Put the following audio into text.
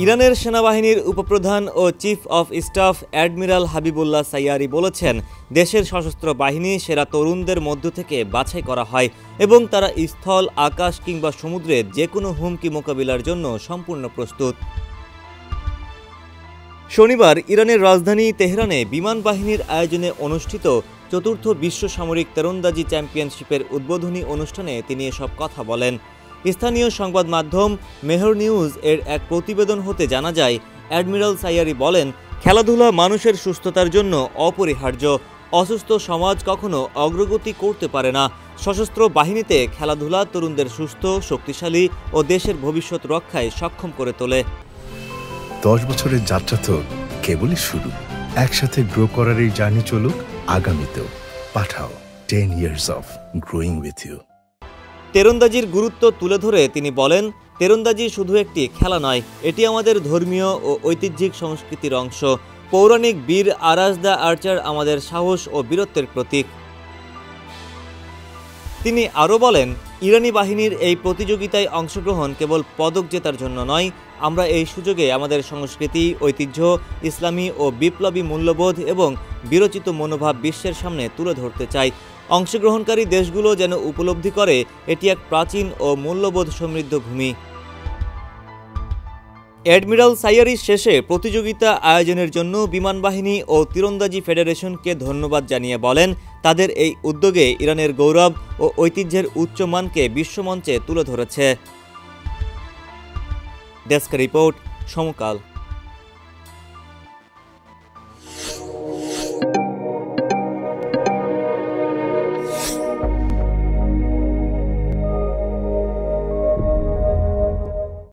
ইরানের সেনাবাহিনীর উপপ্রধান ও chief of staff admiral Habibullah Sayyari বলেছেন, দেশের সশস্ত্র বাহিনী সেরা তরুণদের মধ্য থেকে বাছাই করা হয় এবং তারা স্থল, আকাশ কিংবা সমুদ্রে যে কোনো হুমকি মোকাবিলার জন্য সম্পূর্ণ প্রস্তুত। শনিবার ইরানের রাজধানী তেহরানে বিমান বাহিনীর আয়োজনে অনুষ্ঠিত চতুর্থ বিশ্ব সামরিক তীরন্দাজি চ্যাম্পিয়নশিপের উদ্বোধনী অনুষ্ঠানে তিনি এসব কথা বলেন। স্থানীয় সংবাদ মাধ্যম মেহর নিউজ এর এক প্রতিবেদন হতে জানা যায়, অ্যাডমিরাল সাইয়ারি বলেন, খেলাধুলা মানুষের সুস্থতার জন্য অপরিহার্য। অসুস্থ সমাজ কখনো অগ্রগতি করতে পারে না। সশস্ত্র বাহিনীতে খেলাধুলা তরুণদের সুস্থ, শক্তিশালী ও দেশের ভবিষ্যৎ রক্ষায় সক্ষম করে তোলে। 10 বছরের যাত্রা তো কেবলই শুরু। একসাথে গ্রো করার এই জার্নি চলুক আগামীতেও। পাঠাও 10 years of growing with you। তীরন্দাজির গুরুত্ব তুলে ধরে তিনি বলেন, তীরন্দাজি শুধু একটি খেলা নয়, এটি আমাদের ধর্মীয় ও ঐতিহ্যিক সংস্কৃতির অংশ। পৌরাণিক বীর আরাজ দ্য আর্চার আমাদের সাহস ও বীরত্বের প্রতীক। তিনি আরও বলেন, ইরানি বাহিনীর এই প্রতিযোগিতায় অংশগ্রহণ কেবল পদক জেতার জন্য নয়, আমরা এই সুযোগে আমাদের সংস্কৃতি, ঐতিহ্য, ইসলামী ও বিপ্লবী মূল্যবোধ এবং বীরোচিত মনোভাব বিশ্বের সামনে তুলে ধরতে চাই। অংশগ্রহণকারী দেশগুলো যেন উপলব্ধি করে এটি এক প্রাচীন ও মূল্যবোধ সমৃদ্ধ ভূমি। অ্যাডমিরাল সাইয়ারি শেষে প্রতিযোগিতা আয়োজনের জন্য বিমান বাহিনী ও তীরন্দাজি ফেডারেশনকে ধন্যবাদ জানিয়ে বলেন, তাদের এই উদ্যোগে ইরানের গৌরব ও ঐতিহ্যের উচ্চমানকে বিশ্বমঞ্চে তুলে ধরেছে। ডেস্ক রিপোর্ট, সমকাল।